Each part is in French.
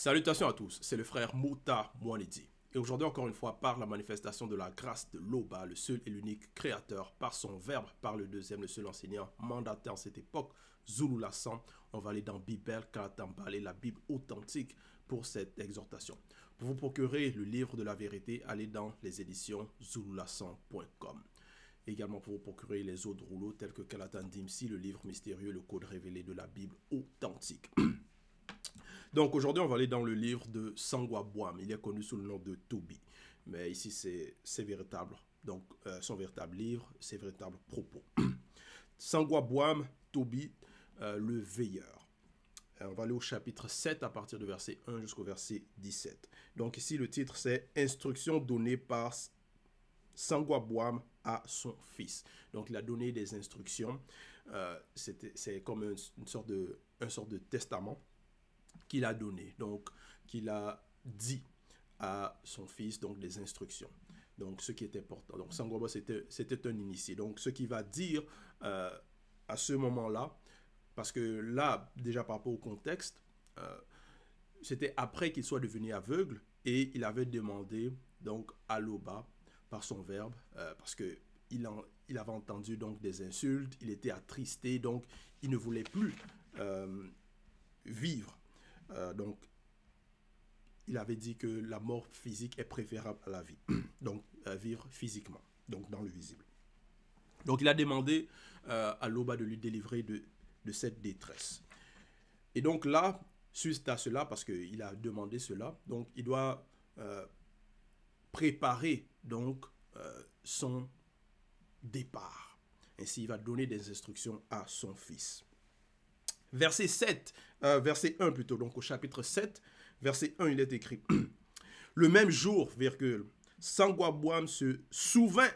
Salutations à tous, c'est le frère Mouta Mouanidi. Et aujourd'hui, encore une fois, par la manifestation de la grâce de l'Oba, le seul et l'unique créateur, par son verbe, par le deuxième, le seul enseignant, mandaté en cette époque, Zulu Lassan, on va aller dans Bibel Kalatambale, la Bible authentique pour cette exhortation. Pour vous procurer le livre de la vérité, allez dans les éditions zululassan.com. Également pour vous procurer les autres rouleaux tels que Kalatan Dimsi, le livre mystérieux, le code révélé de la Bible authentique. Donc aujourd'hui, on va aller dans le livre de Sangwa Bwam. Il est connu sous le nom de Toby. Mais ici, c'est véritable. Donc, son véritable livre, ses véritables propos. Sangwa Bwam, Toby, le veilleur. On va aller au chapitre 7 à partir du verset 1 jusqu'au verset 17. Donc ici, le titre, c'est « Instruction donnée par Sangwa Bwam à son fils ». Donc, il a donné des instructions. C'est comme une sorte de testament qu'il a donné, donc qu'il a dit à son fils, donc des instructions. Donc ce qui est important. Donc Sangwa c'était un initié. Donc ce qu'il va dire à ce moment-là, parce que là, déjà par rapport au contexte, c'était après qu'il soit devenu aveugle et il avait demandé donc à l'Oba par son verbe, parce que il avait entendu donc des insultes, il était attristé, donc il ne voulait plus vivre. Donc, il avait dit que la mort physique est préférable à la vie. Donc, vivre physiquement, donc dans le visible. Donc, il a demandé à l'Oba de lui délivrer de cette détresse. Et donc là, suite à cela, parce qu'il a demandé cela, donc il doit préparer donc son départ. Ainsi, il va donner des instructions à son fils. Verset 1 plutôt, donc au chapitre 7, verset 1, il est écrit « Le même jour, virgule, Sangwa Bwam se souvint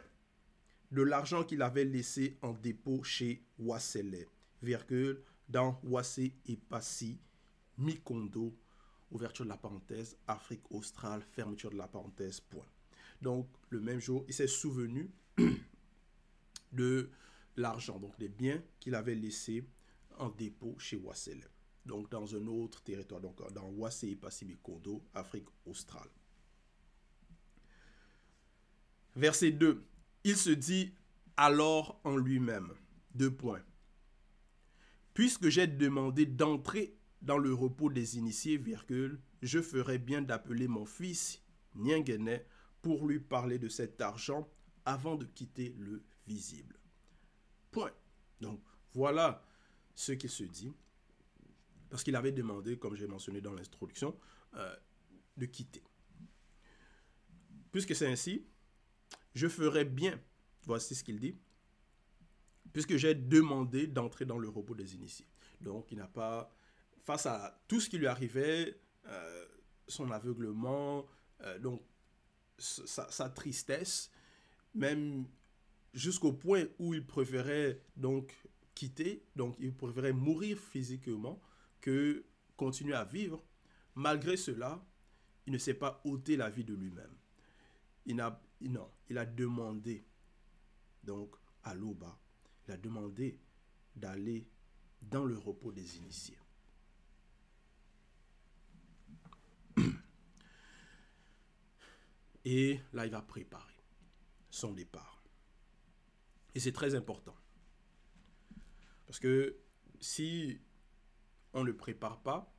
de l'argent qu'il avait laissé en dépôt chez Wasele, virgule, dans Wase Epasi, Mikondo, ouverture de la parenthèse, Afrique australe, fermeture de la parenthèse, point. » Donc, le même jour, il s'est souvenu de l'argent, donc des biens qu'il avait laissés en dépôt chez Wasele, donc dans un autre territoire, donc dans Wase Epasi Mikondo, Afrique australe. Verset 2. Il se dit alors en lui-même, deux points. Puisque j'ai demandé d'entrer dans le repos des initiés, virgule, je ferais bien d'appeler mon fils Nyengene pour lui parler de cet argent avant de quitter le visible. Point. Donc voilà ce qu'il se dit, parce qu'il avait demandé, comme j'ai mentionné dans l'introduction, de quitter. Puisque c'est ainsi, je ferai bien, voici ce qu'il dit, puisque j'ai demandé d'entrer dans le repos des initiés. Donc il n'a pas, face à tout ce qui lui arrivait, son aveuglement, donc sa tristesse, même jusqu'au point où il préférait donc quitter, donc il préférait mourir physiquement que continuer à vivre. Malgré cela, il ne s'est pas ôté la vie de lui-même. Il a demandé donc à l'Oba, il a demandé d'aller dans le repos des initiés. Et là, il va préparer son départ. Et c'est très important. Parce que si on ne prépare pas,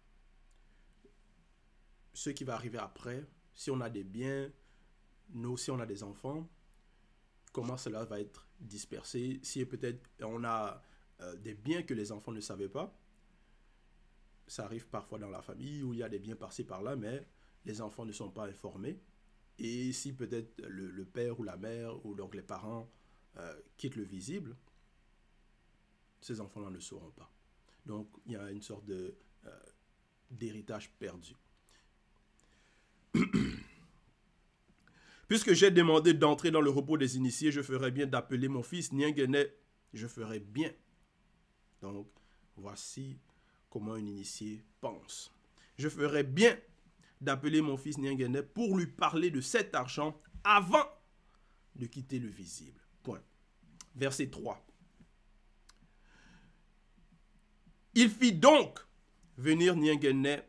ce qui va arriver après, si on a des biens, si on a des enfants, comment cela va être dispersé. Si peut-être on a des biens que les enfants ne savaient pas, ça arrive parfois dans la famille où il y a des biens par-ci par-là, mais les enfants ne sont pas informés. Et si peut-être le père ou la mère ou donc les parents quittent le visible, ces enfants-là ne sauront pas. Donc, il y a une sorte d'héritage perdu. Puisque j'ai demandé d'entrer dans le repos des initiés, je ferais bien d'appeler mon fils Nyengene. Je ferais bien. Donc, voici comment un initié pense. Je ferais bien d'appeler mon fils Nyengene pour lui parler de cet argent avant de quitter le visible. Point. Verset 3. Il fit donc venir Nyengene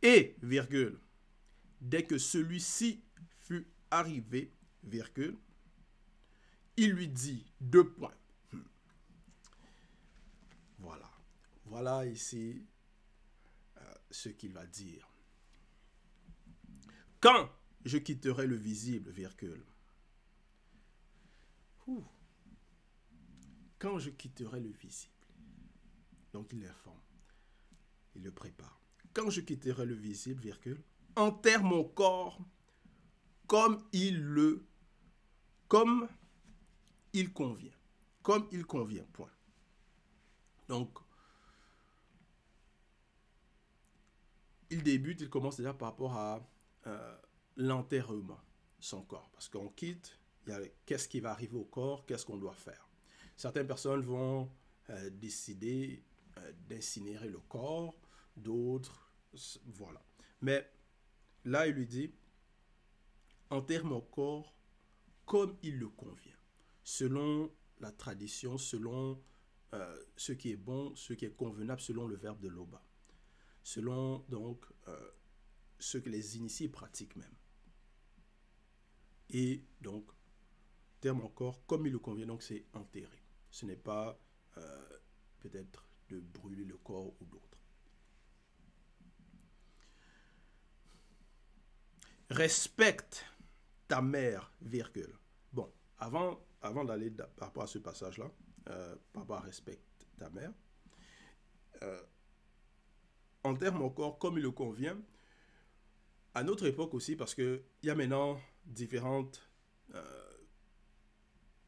Et, virgule, dès que celui-ci fut arrivé, virgule, il lui dit, deux points. Voilà. Voilà ici ce qu'il va dire. Quand je quitterai le visible, virgule. Quand je quitterai le visible. Donc il l'informe. Il le prépare. Quand je quitterai le visible, virgule, enterre mon corps comme il convient. Comme il convient, point. Donc, il commence déjà par rapport à l'enterrement, son corps. Parce qu'on quitte, il y a qu'est-ce qui va arriver au corps, qu'est-ce qu'on doit faire. Certaines personnes vont décider d'incinérer le corps, d'autres, voilà. Mais là, il lui dit, enterre mon corps comme il le convient, selon la tradition, selon ce qui est bon, ce qui est convenable, selon le verbe de Loba. Selon donc ce que les initiés pratiquent même. Et donc, terme encore, comme il le convient, donc c'est enterrer. Ce n'est pas peut-être de brûler le corps ou d'autres. Respecte ta mère, virgule. Bon, avant d'aller par rapport à ce passage-là, par rapport à respecte ta mère, enterre mon corps comme il le convient. À notre époque aussi, parce qu'il y a maintenant différentes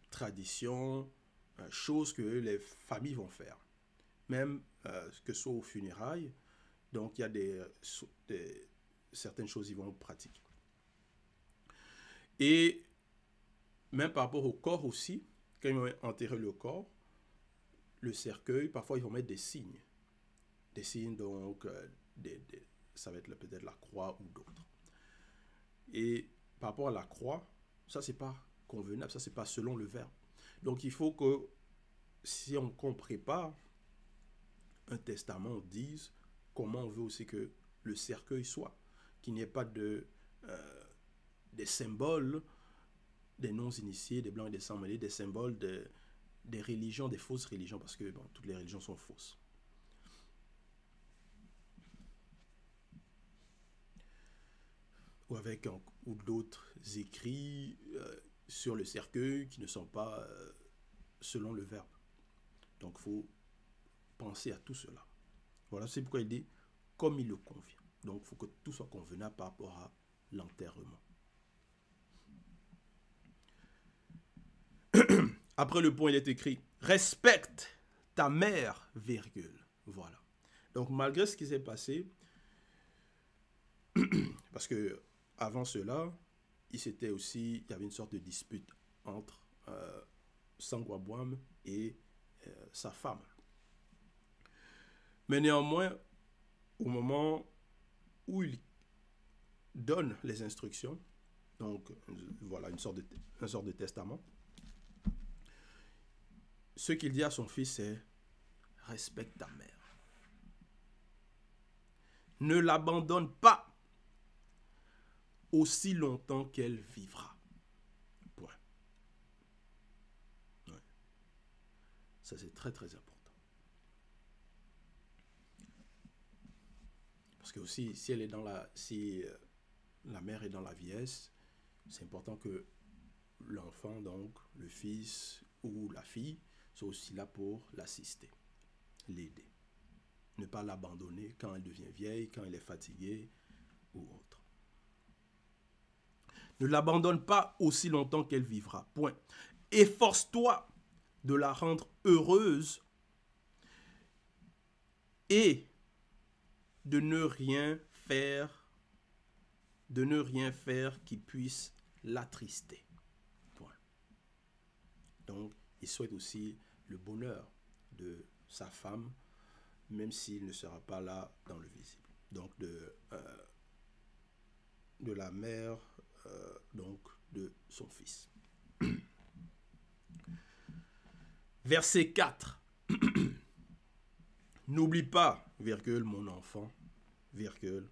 traditions, choses que les familles vont faire. Même que ce soit aux funérailles, donc il y a certaines choses qu'ils vont pratiquer. Et même par rapport au corps aussi, quand ils vont enterrer le corps, le cercueil, parfois ils vont mettre des signes. Des signes, donc, ça va être peut-être la croix ou d'autres. Et par rapport à la croix, ça, c'est pas convenable, ça, c'est pas selon le verbe. Donc, il faut que, si on prépare un testament, on dise comment on veut aussi que le cercueil soit, qu'il n'y ait pas des symboles, des non-initiés, des blancs et des sans-mêlés, des symboles des religions, des fausses religions, parce que bon, toutes les religions sont fausses. Ou d'autres écrits sur le cercueil qui ne sont pas selon le verbe. Donc, il faut penser à tout cela. Voilà, c'est pourquoi il dit comme il le convient. Donc, il faut que tout soit convenable par rapport à l'enterrement. Après le point, il est écrit respecte ta mère, virgule. Voilà. Donc, malgré ce qui s'est passé, parce que avant cela, il y avait une sorte de dispute entre Sangwabwam et sa femme. Mais néanmoins, au moment où il donne les instructions, donc voilà, une sorte de testament, ce qu'il dit à son fils, c'est respecte ta mère. Ne l'abandonne pas aussi longtemps qu'elle vivra. Point. Ouais. Ça, c'est très, très important. Parce que aussi, si la mère est dans la vieillesse, c'est important que l'enfant, donc le fils ou la fille, soit aussi là pour l'assister, l'aider. Ne pas l'abandonner quand elle devient vieille, quand elle est fatiguée ou autre. Ne l'abandonne pas aussi longtemps qu'elle vivra. Point. Efforce-toi de la rendre heureuse et de ne rien faire qui puisse l'attrister. Point. Donc, il souhaite aussi le bonheur de sa femme, même s'il ne sera pas là dans le visible. Donc, de la mère, donc de son fils. Verset 4. N'oublie pas, virgule, mon enfant, virgule,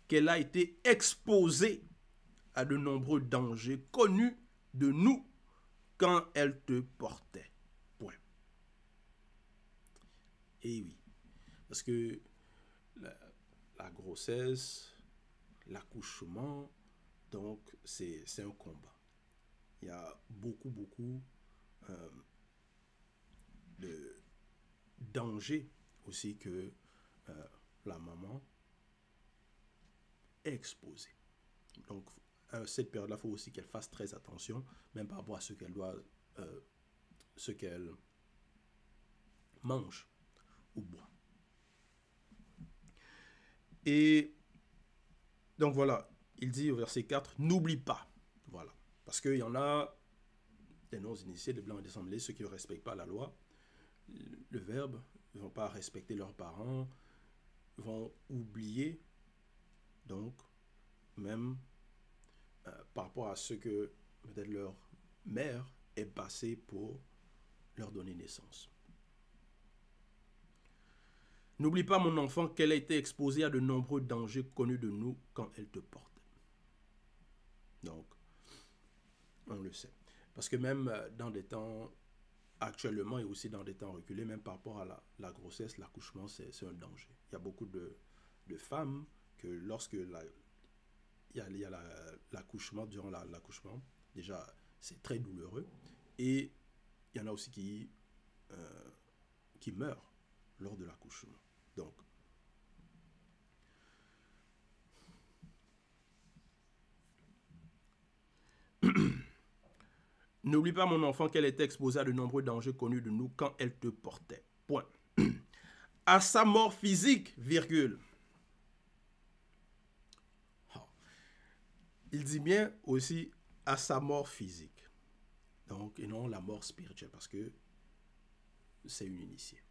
qu'elle a été exposée à de nombreux dangers connus de nous quand elle te portait. Point. Et oui, parce que la grossesse, l'accouchement, donc c'est un combat. Il y a beaucoup de dangers aussi que la maman est exposée. Donc, à cette période-là, il faut aussi qu'elle fasse très attention, même par rapport à ce qu'elle doit, ce qu'elle mange ou boit. Et donc voilà, il dit au verset 4, n'oublie pas. Voilà. Parce qu'il y en a des non-initiés, des blancs et des semblés, ceux qui ne respectent pas la loi, le verbe, ils ne vont pas respecter leurs parents, vont oublier, donc, même par rapport à ce que peut-être leur mère est passée pour leur donner naissance. N'oublie pas, mon enfant, qu'elle a été exposée à de nombreux dangers connus de nous quand elle te porte. Donc, on le sait. Parce que même dans des temps actuellement et aussi dans des temps reculés, même par rapport à la grossesse, l'accouchement, c'est un danger. Il y a beaucoup de femmes que lorsque il y a l'accouchement, durant l'accouchement, déjà, c'est très douloureux. Et il y en a aussi qui meurent lors de l'accouchement. Donc, n'oublie pas, mon enfant, qu'elle était exposée à de nombreux dangers connus de nous quand elle te portait. Point. À sa mort physique, virgule. Il dit bien aussi à sa mort physique. Donc, et non la mort spirituelle, parce que c'est une initiée.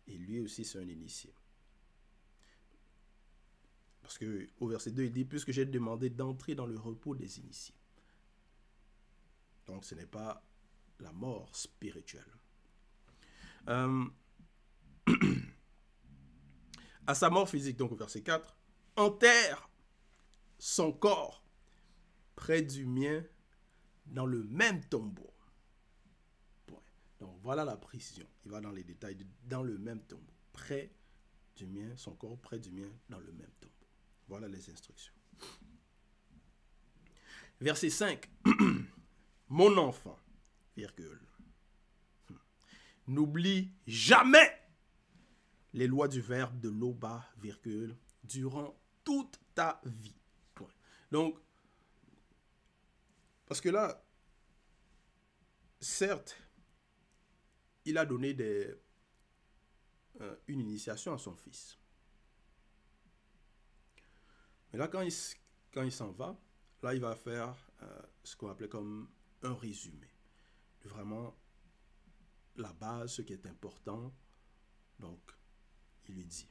Et lui aussi, c'est un initié. Parce qu'au verset 2, il dit, puisque j'ai demandé d'entrer dans le repos des initiés. Donc, ce n'est pas la mort spirituelle. À sa mort physique, donc au verset 4, enterre son corps près du mien dans le même tombeau. Point. Donc, voilà la précision. Il va dans les détails, dans le même tombeau. Près du mien, son corps près du mien dans le même tombeau. Voilà les instructions. Verset 5. Mon enfant, virgule, n'oublie jamais les lois du verbe de l'Oba, virgule, durant toute ta vie. Point. Donc, parce que là, certes, il a donné une initiation à son fils. Mais là, quand il s'en va, là, il va faire ce qu'on appelait comme un résumé. Vraiment, la base, ce qui est important. Donc, il lui dit,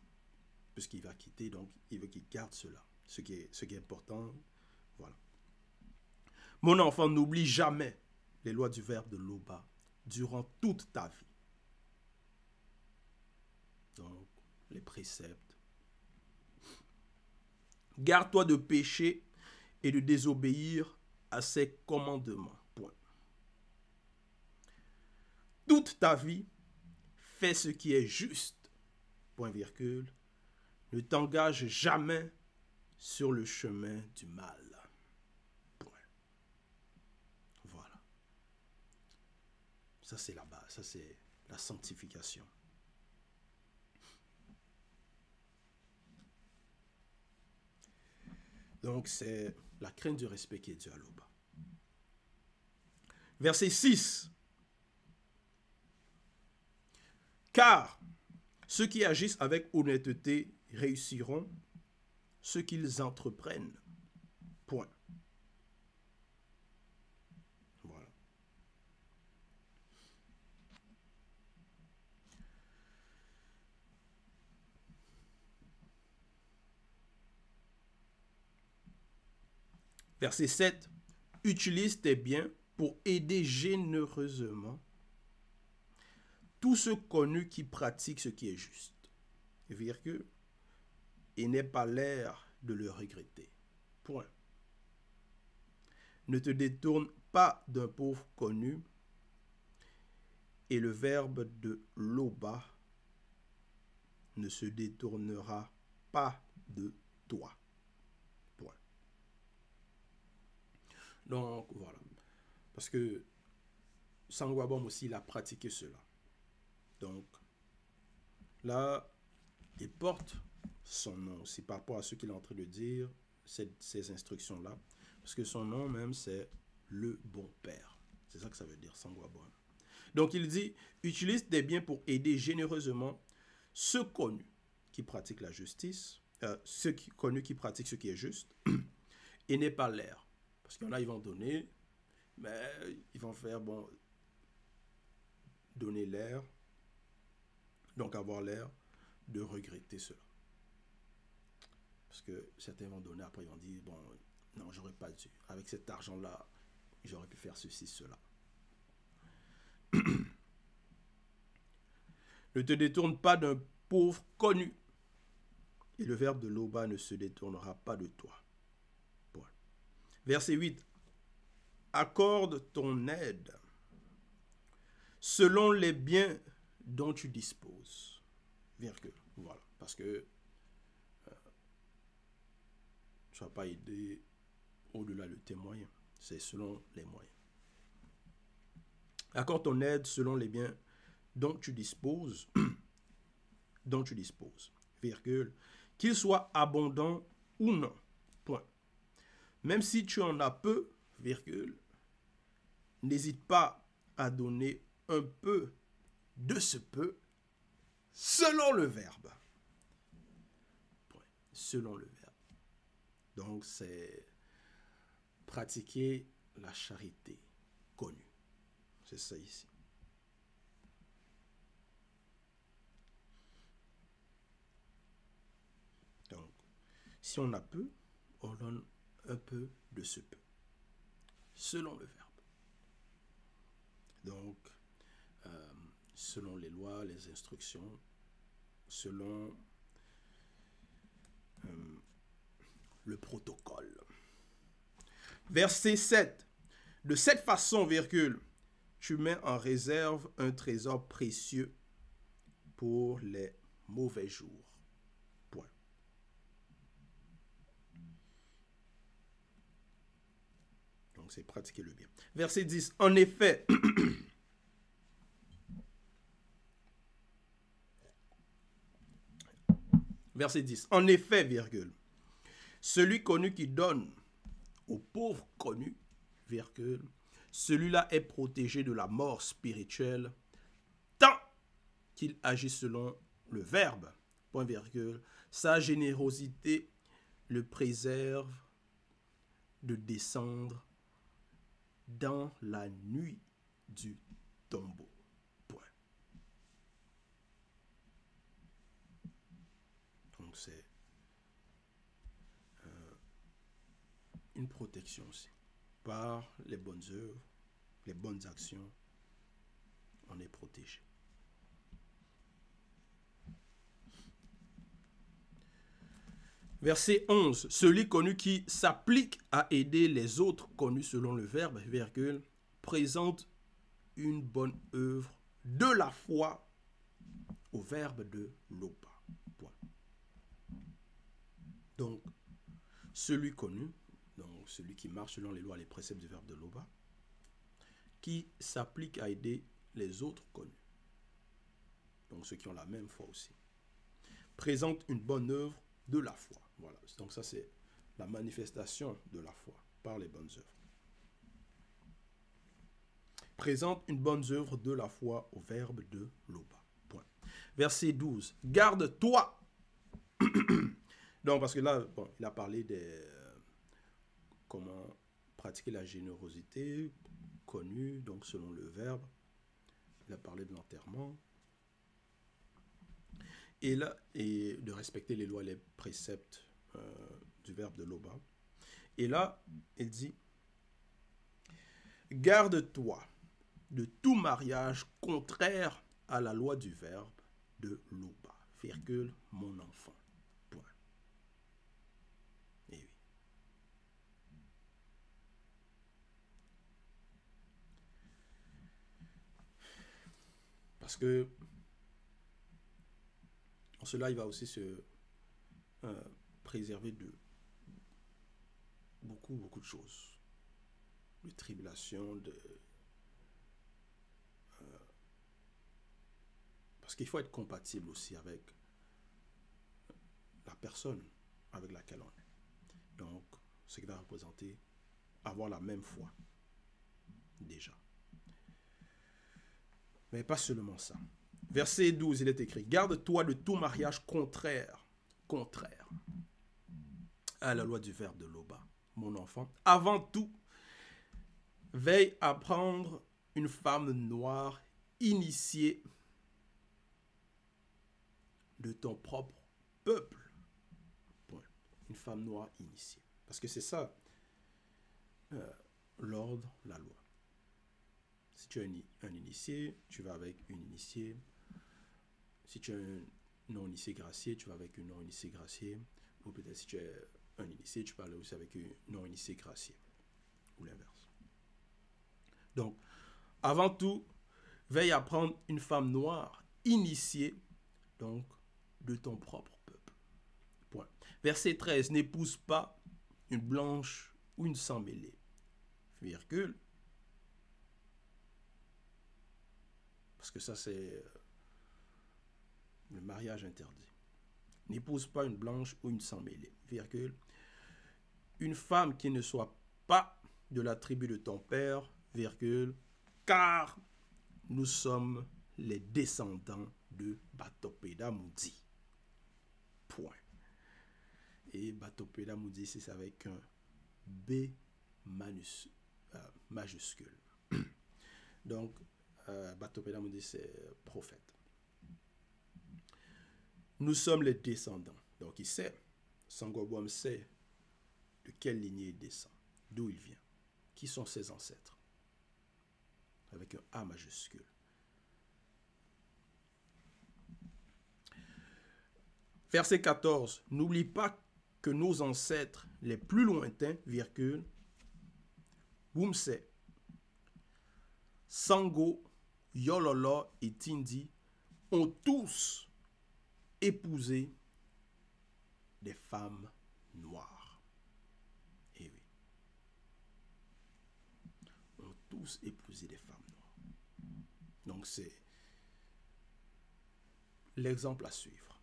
puisqu'il va quitter, donc il veut qu'il garde cela. Ce qui est important, voilà. Mon enfant, n'oublie jamais les lois du verbe de l'Oba durant toute ta vie. Donc, les préceptes. Garde-toi de pécher et de désobéir à ses commandements. Point. Toute ta vie, fais ce qui est juste. Point virgule. Ne t'engage jamais sur le chemin du mal. Point. Voilà. Ça, c'est la base. Ça, c'est la sanctification. Donc, c'est la crainte du respect qui est due à l'Oba. Verset 6. Car ceux qui agissent avec honnêteté réussiront ce qu'ils entreprennent. Point. Voilà. Verset 7. Utilise tes biens pour aider généreusement tous ceux connus qui pratiquent ce qui est juste. Virgule. et n'aie pas l'air de le regretter. Point. Ne te détourne pas d'un pauvre connu, et le verbe de Loba ne se détournera pas de toi. Point. Donc, voilà. Parce que Sangwabom aussi, il a pratiqué cela. Donc, là, il porte son nom aussi par rapport à ce qu'il est en train de dire, ces instructions-là. Parce que son nom même, c'est le bon père. C'est ça que ça veut dire, Sangwabom. Donc, il dit, utilise tes biens pour aider généreusement ceux connus qui pratiquent la justice, ceux connus qui pratiquent ce qui est juste, et n'aie pas l'air. Parce qu'il y en a, ils vont donner, mais ils vont faire, bon, donner l'air, donc avoir l'air de regretter cela. Parce que certains vont donner, après ils vont dire, bon, non, j'aurais pas dû. Avec cet argent-là, j'aurais pu faire ceci, cela. Ne te détourne pas d'un pauvre connu, et le verbe de Loba ne se détournera pas de toi. Point. Verset 8. Accorde ton aide selon les biens dont tu disposes. Virgule. Voilà. Parce que tu ne vas pas aider au-delà de tes moyens. C'est selon les moyens. Accorde ton aide selon les biens dont tu disposes, virgule, qu'il soit abondant ou non, point. Même si tu en as peu, virgule, n'hésite pas à donner un peu de ce peu selon le verbe. Point. Selon le verbe. Donc, c'est pratiquer la charité connue. C'est ça ici. Donc, si on a peu, on donne un peu de ce peu, selon le verbe. Donc, selon les lois, les instructions, selon le protocole. Verset 7. De cette façon, virgule, tu mets en réserve un trésor précieux pour les mauvais jours. Point. Donc, c'est pratiquer le bien. Verset 10. En effet, verset 10. En effet, virgule, celui connu qui donne au pauvre connu, virgule, celui-là est protégé de la mort spirituelle tant qu'il agit selon le verbe, point virgule. Sa générosité le préserve de descendre dans la nuit du tombeau. Point. Donc c'est une protection aussi. Par les bonnes œuvres, les bonnes actions, on est protégé. Verset 11. Celui connu qui s'applique à aider les autres connus selon le verbe, virgule, présente une bonne œuvre de la foi au verbe de Loba. Point. Donc, celui connu, donc celui qui marche selon les lois et les préceptes du verbe de Loba, qui s'applique à aider les autres connus, donc ceux qui ont la même foi aussi, présente une bonne œuvre de la foi. Voilà. Donc ça, c'est la manifestation de la foi par les bonnes œuvres. Présente une bonne œuvre de la foi au verbe de Loba. Point. Verset 12. Garde-toi. Donc, parce que là, bon, il a parlé de comment pratiquer la générosité connue, donc selon le verbe. Il a parlé de l'enterrement. Et là, et de respecter les lois et les préceptes du verbe de Loba. Et là, il dit, garde-toi de tout mariage contraire à la loi du verbe de Loba, virgule, mon enfant. Point. Parce que en cela, il va aussi se préserver de beaucoup de choses. De tribulations, parce qu'il faut être compatible aussi avec la personne avec laquelle on est. Donc, ce qui va représenter avoir la même foi, déjà. Mais pas seulement ça. Verset 12, il est écrit, « Garde-toi de tout mariage contraire à la loi du verbe de Loba, mon enfant. Avant tout, veille à prendre une femme noire initiée de ton propre peuple. » Point. Une femme noire initiée. Parce que c'est ça, l'ordre, la loi. Si tu es un initié, tu vas avec une initiée. Si tu es un non-initié gracié, tu vas avec une non-initié graciée. Ou peut-être si tu es un initié, tu parles aussi avec une non-initié graciée. Ou l'inverse. Donc, avant tout, veille à prendre une femme noire initiée, donc, de ton propre peuple. Point. Verset 13. N'épouse pas une blanche ou une sans mêlée. Virgule. Parce que ça, c'est le mariage interdit. N'épouse pas une blanche ou une sans mêlée. Virgule. Une femme qui ne soit pas de la tribu de ton père, virgule, car nous sommes les descendants de Batopeda Moudi. Point. Et Batopeda Moudi, c'est avec un B majuscule. Donc, Batopeda Moudi, c'est prophète. Nous sommes les descendants. Donc, il sait, Sangobwam sait de quelle lignée il descend, d'où il vient, qui sont ses ancêtres, avec un A majuscule. Verset 14. N'oublie pas que nos ancêtres les plus lointains, virgule, Wumse, Sango, Yololo et Tindi ont tous épousé des femmes noires. Eh oui. Ont tous épousé des femmes noires. Donc c'est l'exemple à suivre.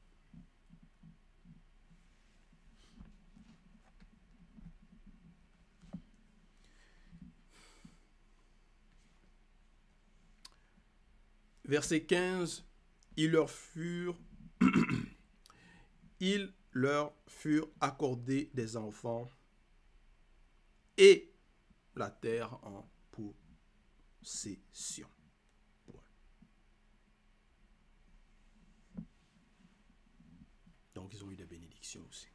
Verset 15, ils leur furent accordés des enfants et la terre en possession. Point. Donc ils ont eu des bénédictions aussi.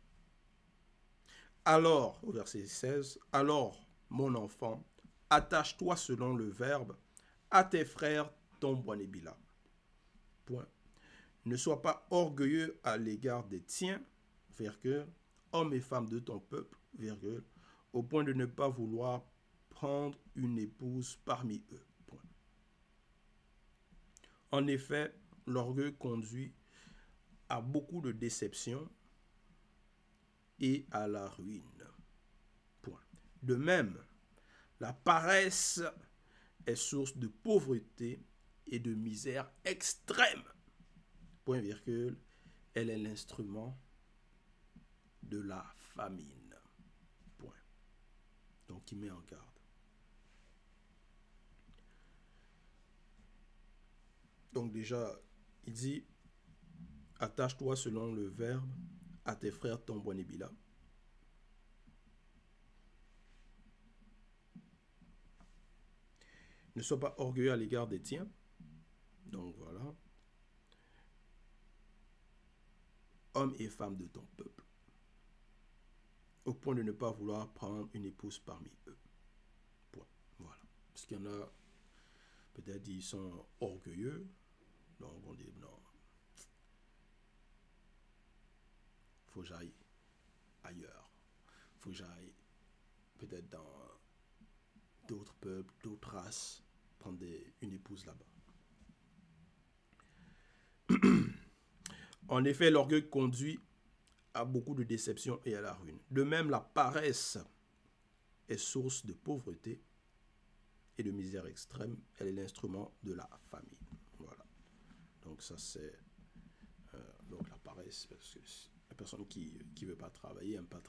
Alors, au verset 16, alors, mon enfant, attache-toi selon le verbe à tes frères ton Bonébila. Point. Ne sois pas orgueilleux à l'égard des tiens, virgule, hommes et femmes de ton peuple, virgule, au point de ne pas vouloir prendre une épouse parmi eux. Point. En effet, l'orgueil conduit à beaucoup de déceptions et à la ruine. Point. De même, la paresse est source de pauvreté et de misère extrême. Point virgule, elle est l'instrument de la famine. Point. Donc il met en garde. Donc déjà, il dit, attache-toi selon le verbe à tes frères ton Bonébila. Ne sois pas orgueilleux à l'égard des tiens. Donc voilà. Hommes et femmes de ton peuple, au point de ne pas vouloir prendre une épouse parmi eux. Point. Voilà. Parce qu'il y en a, peut-être ils sont orgueilleux, donc on dit non, faut que j'aille ailleurs, faut que j'aille peut-être dans d'autres peuples, d'autres races, prendre une épouse là-bas. En effet, l'orgueil conduit à beaucoup de déceptions et à la ruine. De même, la paresse est source de pauvreté et de misère extrême. Elle est l'instrument de la famine. Voilà. Donc ça c'est donc la paresse, parce que la personne qui ne veut pas travailler, n'aime pas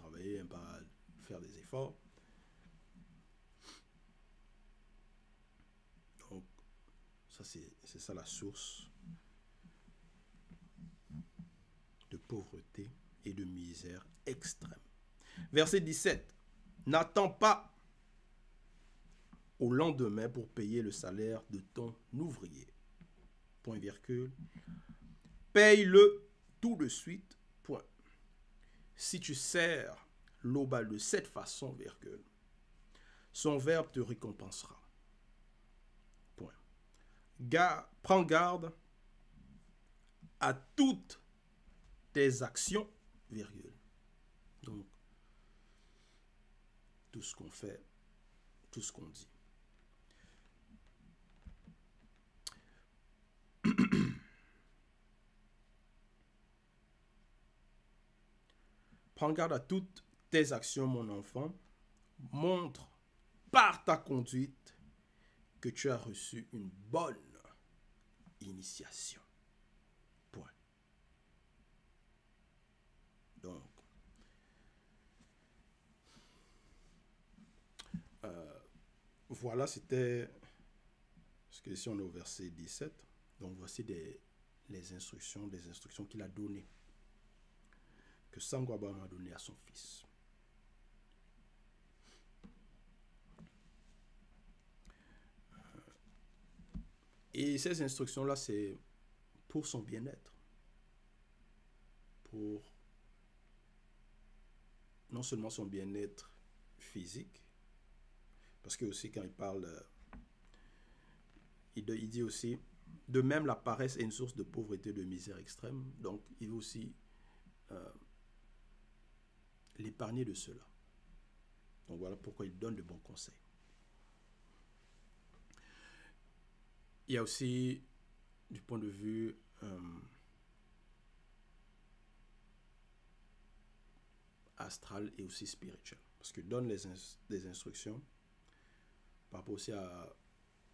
faire des efforts. Donc ça c'est ça la source de pauvreté et de misère extrême. Verset 17. N'attends pas au lendemain pour payer le salaire de ton ouvrier. Point virgule. Paye-le tout de suite. Point. Si tu sers l'obal de cette façon, virgule, son verbe te récompensera. Point. Prends garde à toutes tes actions, virgule. Donc, tout ce qu'on fait, tout ce qu'on dit. Prends garde à toutes tes actions, mon enfant. Montre par ta conduite que tu as reçu une bonne initiation. Point. Donc, voilà, c'était ce que ici on est au verset 17. Donc, voici les instructions qu'il a données, que Sango Abraham a donné à son fils. Et ces instructions-là, c'est pour son bien-être. Pour non seulement son bien-être physique, parce que aussi quand il parle, il dit aussi, de même la paresse est une source de pauvreté, de misère extrême. Donc il veut aussi l'épargner de cela. Donc voilà pourquoi il donne de bons conseils. Il y a aussi, du point de vue astral et aussi spirituel, parce qu'il donne des instructions par rapport aussi à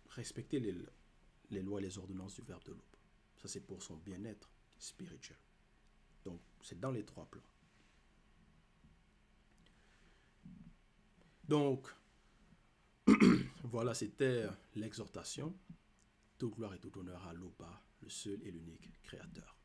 respecter les lois et les ordonnances du verbe de l'aube. Ça, c'est pour son bien-être spirituel. Donc, c'est dans les trois plans. Donc, voilà, c'était l'exhortation. Toute gloire et tout honneur à l'Oba, le seul et l'unique Créateur.